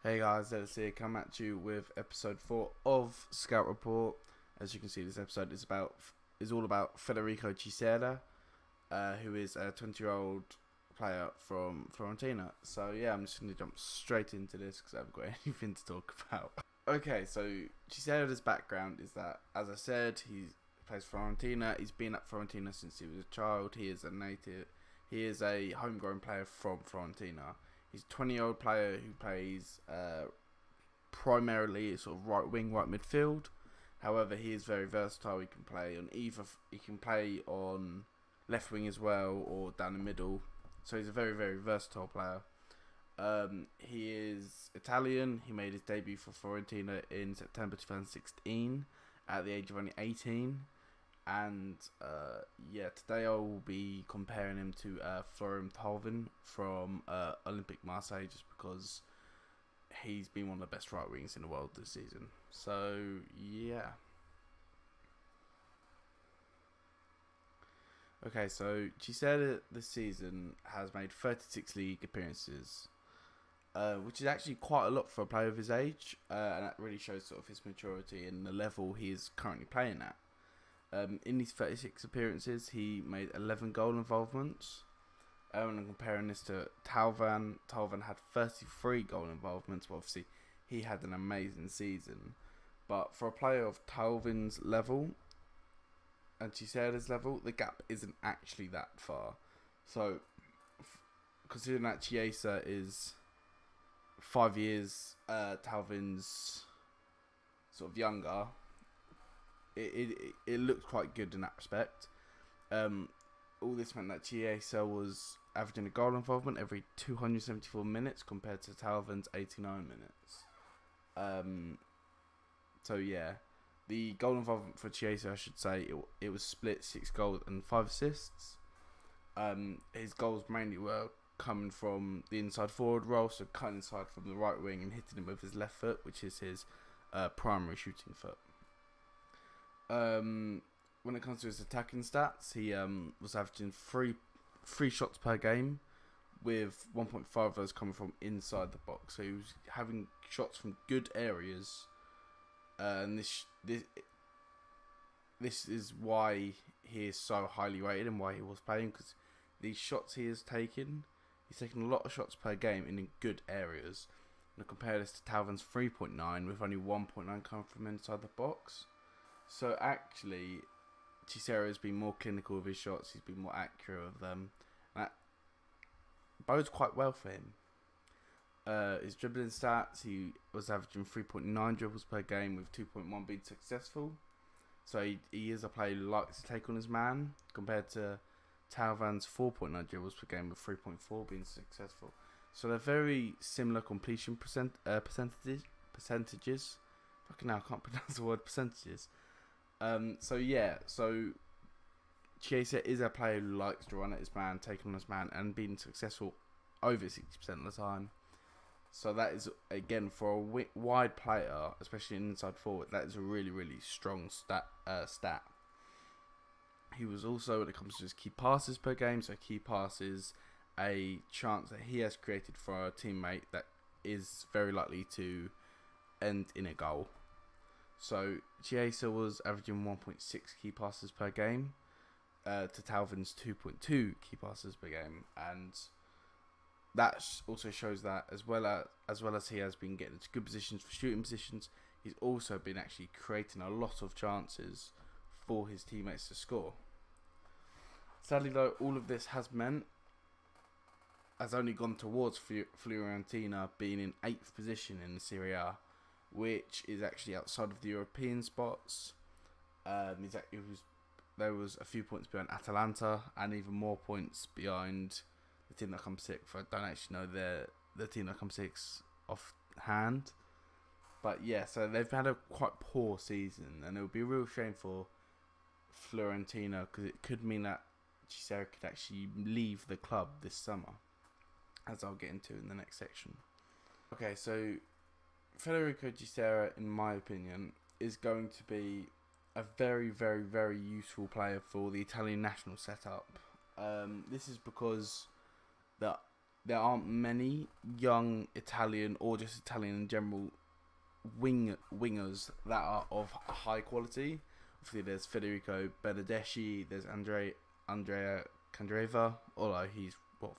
Hey guys, Ellis here, come at you with episode 4 of Scout Report. As you can see, this episode is all about Federico Chiesa, who is a 20-year-old player from Fiorentina. So yeah, I'm just going to jump straight into this because I haven't got anything to talk about. Okay, so Chiesa's background is that, as I said, he plays for Fiorentina. He's been at Fiorentina since he was a child. He is a homegrown player from Fiorentina. He's a 20-year-old player who plays primarily sort of right wing, right midfield. However, he is very versatile. He can play on either. He can play on left wing as well, or down the middle. So he's a very, very versatile player. He is Italian. He made his debut for Fiorentina in September 2016 at the age of only 18. And yeah, today I will be comparing him to Florian Thauvin from Olympique Marseille, just because he's been one of the best right wings in the world this season. So yeah. Okay, so Chiesa this season has made 36 league appearances, which is actually quite a lot for a player of his age, and that really shows sort of his maturity and the level he is currently playing at. In these 36 appearances, he made 11 goal involvements. And I'm comparing this to Thauvin. Thauvin had 33 goal involvements, but obviously he had an amazing season. But for a player of Thauvin's level and Chiesa's level, the gap isn't actually that far. So, considering that Chiesa is 5 years, Thauvin's sort of younger, it looked quite good in that respect. All this meant that Chiesa was averaging a goal involvement every 274 minutes compared to Tauvin's 89 minutes. So yeah, the goal involvement for Chiesa, I should say, it was split 6 goals and 5 assists. His goals mainly were coming from the inside forward role, so cutting inside from the right wing and hitting him with his left foot, which is his primary shooting foot. When it comes to his attacking stats, he was averaging three shots per game, with 1.5 of those coming from inside the box. So he was having shots from good areas, and this is why he is so highly rated and why he was playing, because these shots he's taking a lot of shots per game in good areas. And I compare this to Tauvin's 3.9, with only 1.9 coming from inside the box. So actually, Chiesa has been more clinical with his shots. He's been more accurate with them. And that bodes quite well for him. His dribbling stats, he was averaging 3.9 dribbles per game, with 2.1 being successful. So he is a player who likes to take on his man, compared to Tauvin's 4.9 dribbles per game, with 3.4 being successful. So they're very similar completion percentages. Fucking hell, I can't pronounce the word percentages. So Chiesa is a player who likes to run at his man, take on his man, and being successful over 60% of the time. So that is, again, for a wide player, especially an inside forward, that is a really, really strong stat. He was also, when it comes to his key passes per game, so key passes, a chance that he has created for a teammate that is very likely to end in a goal. So Chiesa was averaging 1.6 key passes per game, to Tauvin's 2.2 key passes per game, and that also shows that as well as he has been getting into good positions for shooting positions, he's also been actually creating a lot of chances for his teammates to score. Sadly though, all of this has only gone towards Fiorentina being in 8th position in the Serie A, which is actually outside of the European spots. There was a few points behind Atalanta, and even more points behind the team that comes 6th. I don't actually know the team that comes 6th offhand. But yeah, so they've had a quite poor season, and it would be a real shame for Fiorentina, because it could mean that Chiesa could actually leave the club this summer, as I'll get into in the next section. Okay, so Federico Chiesa, in my opinion, is going to be a very, very, very useful player for the Italian national setup. This is because there aren't many young Italian or just Italian in general wingers that are of high quality. Obviously, there's Federico Benedeschi, there's Andrea Candreva, although he's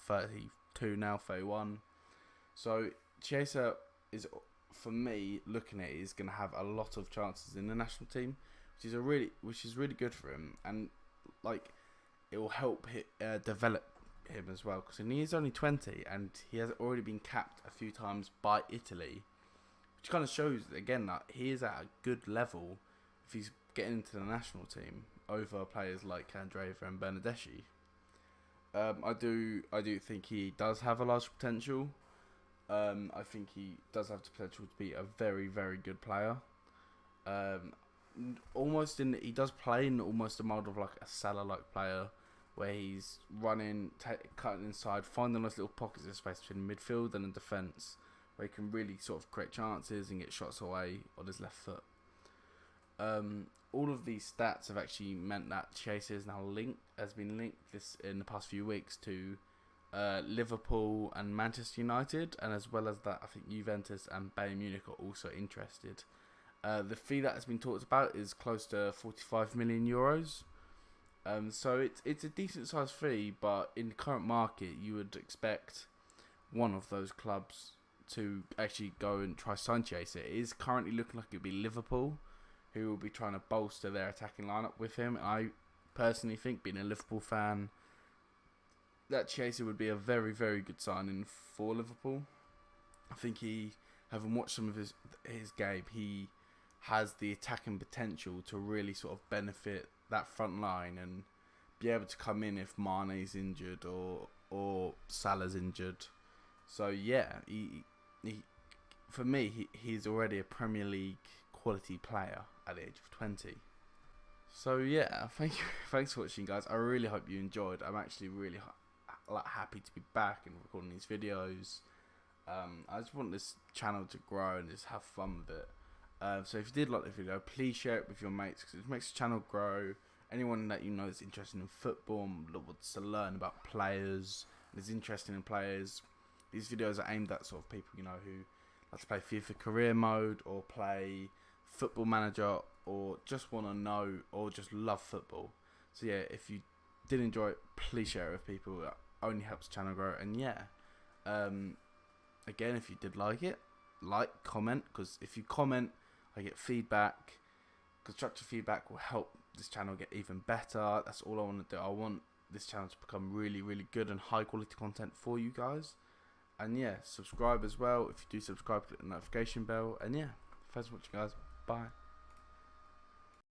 32 now, 31. So Chiesa is, for me, looking at it, is going to have a lot of chances in the national team, which is really good for him, and like it will help develop him as well, because he is only 20 and he has already been capped a few times by Italy, which kind of shows again that he is at a good level if he's getting into the national team over players like Candreva and Benedeschi. I do think he does have a large potential. I think he does have the potential to be a very, very good player. He does play in almost a mold of like a Salah-like player, where he's running, cutting inside, finding those little pockets of space between midfield and the defence, where he can really sort of create chances and get shots away on his left foot. All of these stats have actually meant that Chiesa has been linked this in the past few weeks to Liverpool and Manchester United, and as well as that, I think Juventus and Bayern Munich are also interested. The fee that has been talked about is close to 45 million euros. So it's a decent sized fee, but in the current market, you would expect one of those clubs to actually go and try sign Chiesa. It is currently looking like it'll be Liverpool, who will be trying to bolster their attacking lineup with him. And I personally think, being a Liverpool fan, that Chiesa would be a very, very good signing for Liverpool. I think having watched some of his game, he has the attacking potential to really sort of benefit that front line and be able to come in if Mane's injured or Salah's injured. So yeah, for me, he's already a Premier League quality player at the age of 20. So yeah, thanks for watching, guys. I really hope you enjoyed. I'm actually really happy to be back and recording these videos. I just want this channel to grow and just have fun with it. So if you did like the video, please share it with your mates, because it makes the channel grow. Anyone that you know is interested in football and wants to learn about players and is interested in players, these videos are aimed at sort of people, who like to play FIFA career mode or play Football Manager, or just want to know or just love football. So yeah, if you did enjoy it, please share it with people. It only helps the channel grow. And yeah, again, if you did like it, comment, because if you comment, I get feedback. Constructive feedback will help this channel get even better. That's all I want to do. I want this channel to become really, really good and high quality content for you guys. And yeah, subscribe as well. If you do subscribe, click the notification bell. And yeah, thanks for watching, guys. Bye.